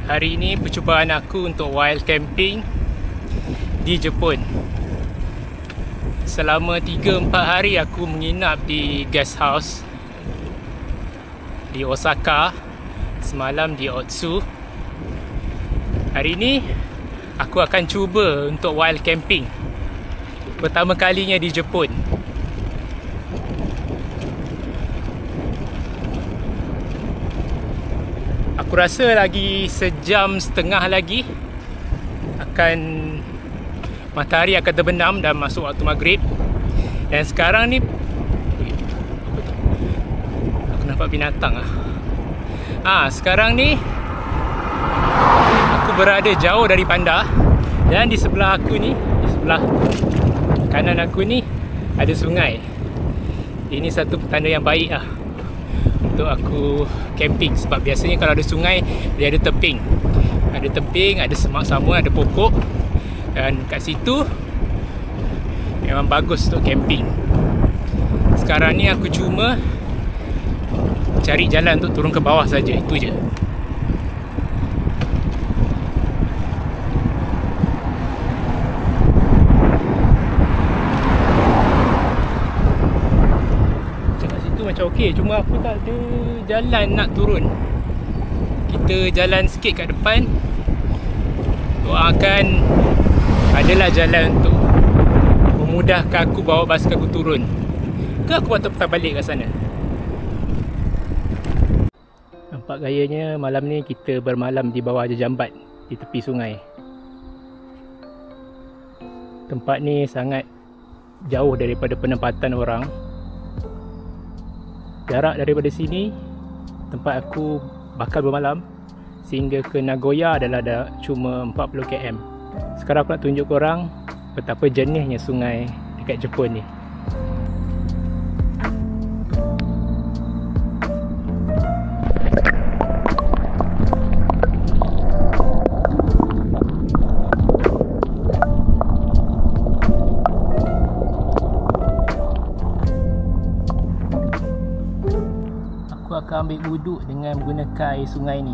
Hari ini percubaan aku untuk wild camping di Jepun. Selama 3-4 hari aku menginap di guest house di Osaka, semalam di Otsu. Hari ini aku akan cuba untuk wild camping pertama kalinya di Jepun. Aku rasa lagi sejam setengah lagi matahari akan terbenam dan masuk waktu maghrib. Dan sekarang ni aku nampak binatang sekarang ni aku berada jauh dari bandar. Dan di sebelah aku ni, di sebelah kanan aku ni ada sungai. Ini satu petanda yang baik untuk aku camping. Sebab biasanya kalau ada sungai, dia ada teping. Ada teping, ada semak sama, ada pokok. Dan kat situ memang bagus untuk camping. Sekarang ni aku cuma cari jalan untuk turun ke bawah saja. Itu je. Macam okey, cuma aku tak ada jalan nak turun. Kita jalan sikit kat depan. Doakan adalah jalan untuk memudahkan aku bawa basikal aku turun. Ke aku patut putar balik kat sana. Nampak gayanya malam ni kita bermalam di bawah jambat di tepi sungai. Tempat ni sangat jauh daripada penempatan orang. Jarak daripada sini, tempat aku bakal bermalam, sehingga ke Nagoya adalah cuma 40 km. Sekarang aku nak tunjuk korang betapa jernihnya sungai dekat Jepun ni. Akan ambil wuduk dengan menggunakan air sungai ni.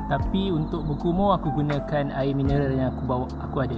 Tapi untuk berkumur aku gunakan air mineral yang aku ada.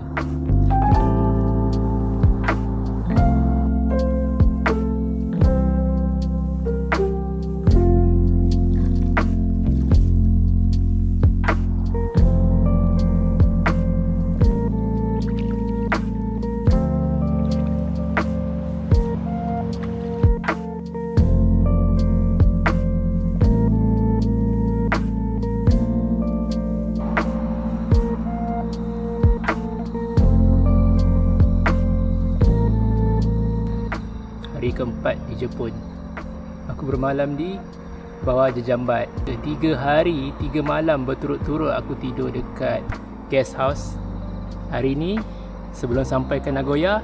Hari keempat di Jepun. Aku bermalam di bawah jambat. 3 hari 3 malam berturut-turut aku tidur dekat guest house. Hari ni sebelum sampai ke Nagoya,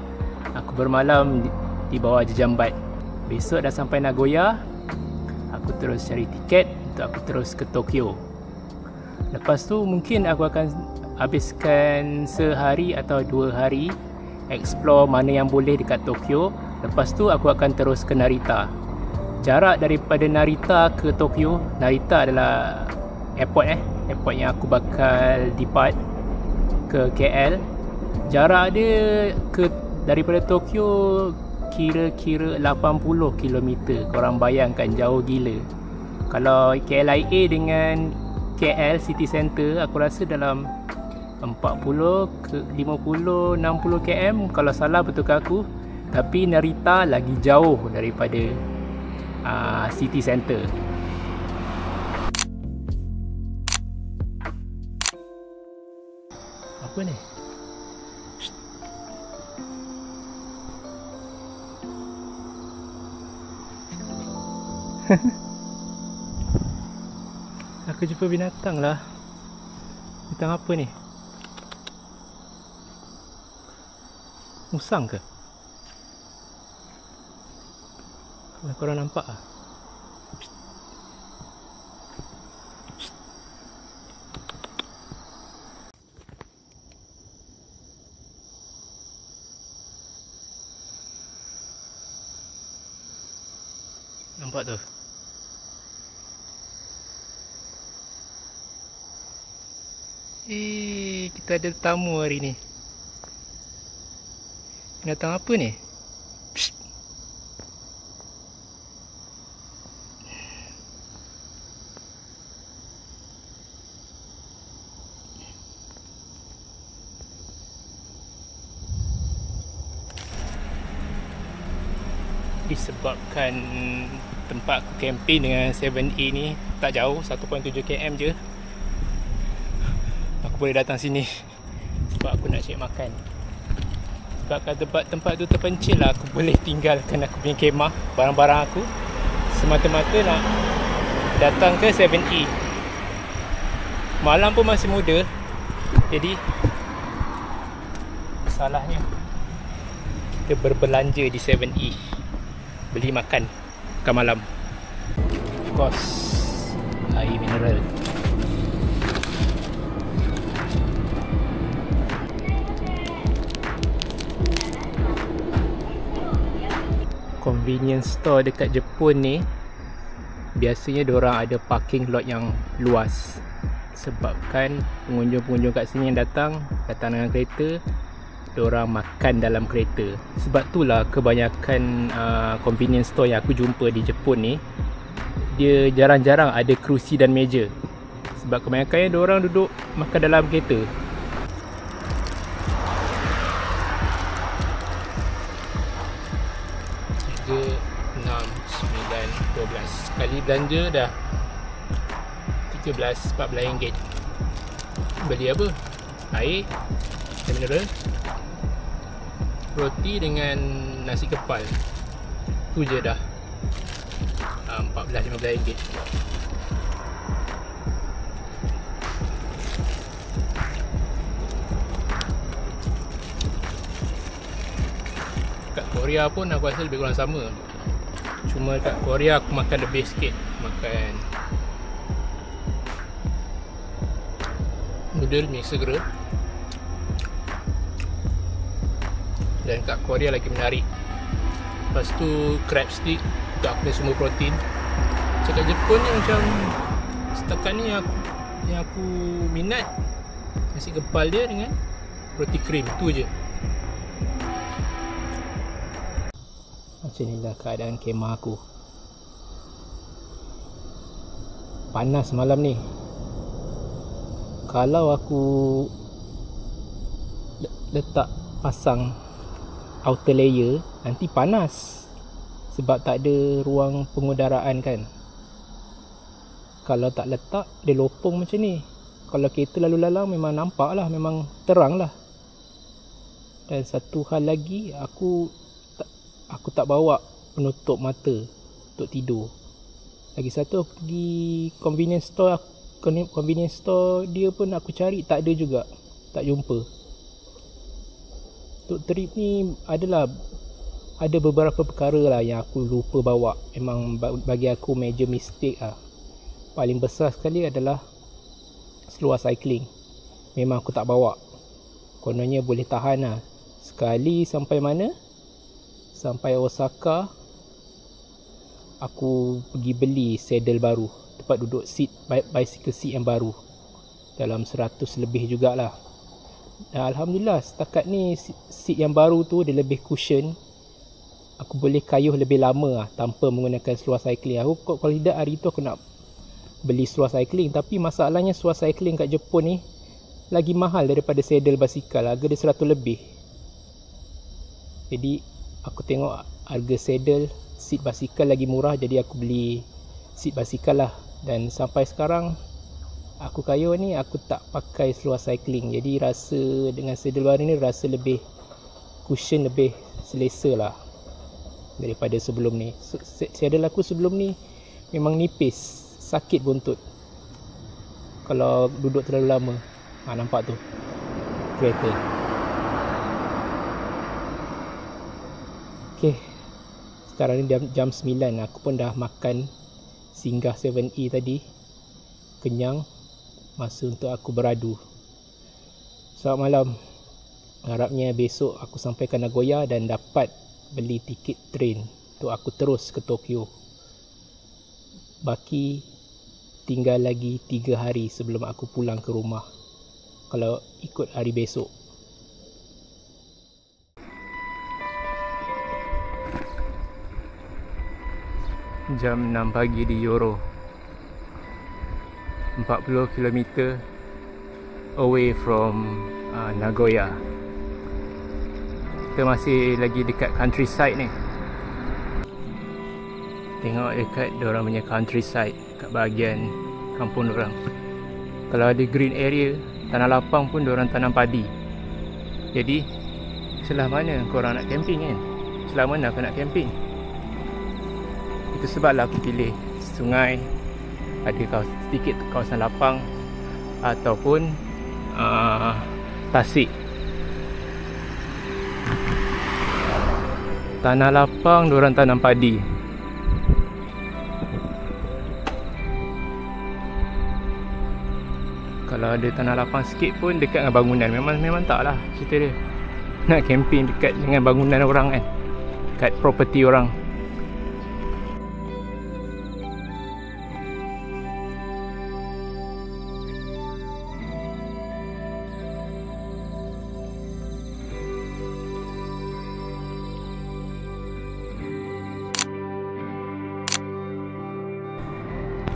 aku bermalam di bawah jambat. Besok dah sampai Nagoya, aku terus cari tiket untuk aku terus ke Tokyo. Lepas tu mungkin aku akan habiskan sehari atau 2 hari explore mana yang boleh dekat Tokyo. Lepas tu aku akan terus ke Narita. Jarak daripada Narita ke Tokyo, Narita adalah airport yang aku bakal depart ke KL. Jarak dia daripada Tokyo kira-kira 80 km. Korang bayangkan jauh gila. Kalau KLIA dengan KL City Centre, aku rasa dalam 40 ke 50 60 km. Kalau salah betulkan aku. Tapi Narita lagi jauh daripada City Centre. Apa ni? Aku jumpa binatang lah. Binatang apa ni? Musang ke? Kalau korang nampak nampak tu. Kita ada tamu hari ni. Binatang apa ni? Psst. Disebabkan tempat aku camping dengan 7E ni tak jauh, 1.7 km je, aku boleh datang sini sebab aku nak cari makan. Sebab kat tempat tu terpencil lah, aku boleh tinggalkan aku punya kemah, barang-barang aku, semata-mata nak datang ke 7E. Malam pun masih muda, jadi salahnya kita berbelanja di 7E, beli makan malam. Of course, air mineral. Convenience store dekat Jepun ni biasanya diorang ada parking lot yang luas, sebabkan pengunjung-pengunjung kat sini yang datang dengan kereta, diorang makan dalam kereta. Sebab itulah kebanyakan convenience store yang aku jumpa di Jepun ni, dia jarang-jarang ada kerusi dan meja, sebab kebanyakannya diorang duduk makan dalam kereta. Tiga, 6, 9, 12 sekali belanja dah 13-14 ringgit. Beli apa? Air mineral, roti dengan nasi kepal, tu je dah 14-15 ringgit. Kat Korea pun aku rasa lebih kurang sama, cuma kat Korea aku makan lebih sikit, makan noodle mie segera. Dan kat Korea lagi menarik, lepas tu crab stick untuk aku punya sumber protein. Cakap Jepun ni macam setakat ni yang aku minat nasi kepal dia dengan roti krim, tu je. Macam inilah keadaan kemah aku. Panas malam ni. Kalau aku letak pasang outer layer, nanti panas sebab tak ada ruang pengudaraan kan. Kalau tak letak, dia lopong macam ni. Kalau kereta lalu lalang memang nampak lah, memang terang lah. Dan satu hal lagi, aku tak bawa penutup mata untuk tidur. Lagi satu, aku pergi convenience store dia pun aku cari, tak ada juga, tak jumpa. Untuk trip ni ada beberapa perkara lah yang aku lupa bawa. Memang bagi aku major mistake lah. Paling besar sekali adalah seluar cycling. Memang aku tak bawa. Kononnya boleh tahan lah. Sekali sampai mana? Sampai Osaka, aku pergi beli saddle baru, tempat duduk seat, bicycle seat yang baru, dalam 100 lebih jugalah. Dan Alhamdulillah setakat ni seat yang baru tu dia lebih cushion. Aku boleh kayuh lebih lama lah, tanpa menggunakan seluar cycling. Aku kalau tidak hari tu aku nak beli seluar cycling, tapi masalahnya seluar cycling kat Jepun ni lagi mahal daripada saddle basikal. Harga dia 100 lebih. Jadi aku tengok harga saddle seat basikal lagi murah, jadi aku beli seat basikal lah. Dan sampai sekarang aku kayuh ni, aku tak pakai seluar cycling. Jadi rasa dengan saddle baru ni rasa lebih cushion, lebih selesa lah daripada sebelum ni. Saddle aku sebelum ni memang nipis, sakit buntut kalau duduk terlalu lama. Nampak tu kereta. Okay, sekarang ni jam 9. Aku pun dah makan singgah 7E tadi, kenyang. Masa untuk aku beradu. Selamat malam. Harapnya besok aku sampai ke Nagoya dan dapat beli tiket train untuk aku terus ke Tokyo. Baki tinggal lagi 3 hari sebelum aku pulang ke rumah. kalau ikut hari besok. Jam 6 pagi di Yoro, 40 km away from Nagoya. Kita masih lagi dekat countryside ni. Tengok dekat diorang punya countryside, kat bahagian kampung diorang. Kalau ada green area, tanah lapang pun diorang tanam padi. Jadi sebelah mana korang nak camping kan? Sebelah mana aku nak camping? Itu sebablah aku pilih sungai, ada sedikit kawasan lapang, ataupun tasik. Tanah lapang diorang tanam padi. Kalau ada tanah lapang sikit pun dekat dengan bangunan, memang tak lah cerita dia. Nak camping dekat dengan bangunan orang kan, kat property orang.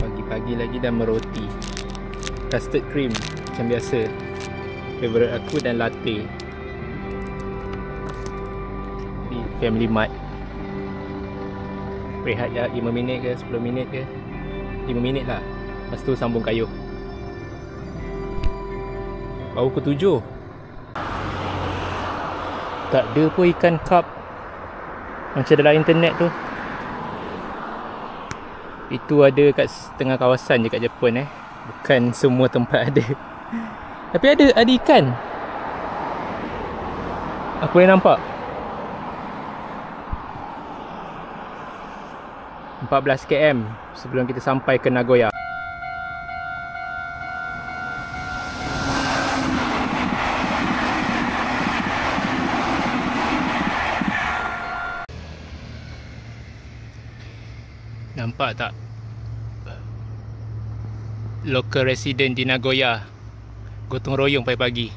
Pagi-pagi lagi dah meroti. Custard cream macam biasa, favourite aku, dan latte di Family Mart. Rehat je 5 minit ke 10 minit ke, 5 minit lah. Lepas tu sambung kayuh. Baru pukul 7. Tak ada pun ikan cup macam dalam internet tu. Itu ada kat tengah kawasan je kat Jepun Bukan semua tempat ada. Tapi ada ikan. Aku boleh nampak 14 km sebelum kita sampai ke Nagoya. Nampak tak? Local resident di Nagoya gotong royong pagi-pagi.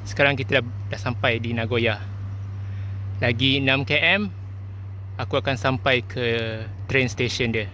Sekarang kita dah sampai di Nagoya. Lagi 6 km aku akan sampai ke train station dia.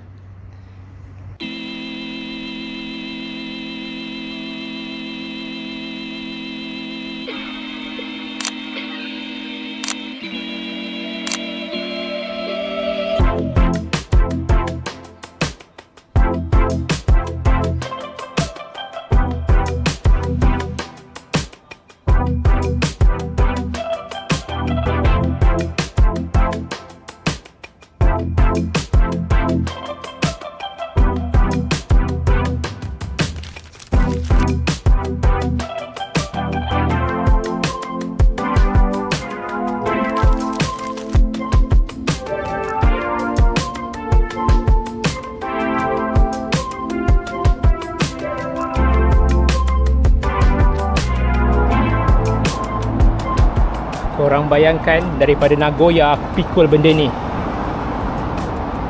Korang bayangkan daripada Nagoya aku pikul benda ni.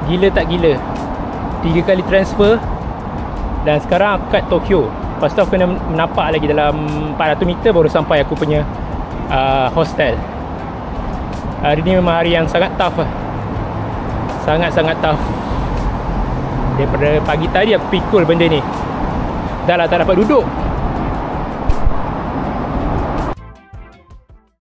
Gila tak gila? 3 kali transfer. Dan sekarang aku kat Tokyo. Lepas tu aku kena menapak lagi dalam 400 meter baru sampai aku punya hostel. Hari ni memang hari yang sangat tough lah. Sangat-sangat tough. Daripada pagi tadi aku pikul benda ni. Dah lah tak dapat duduk.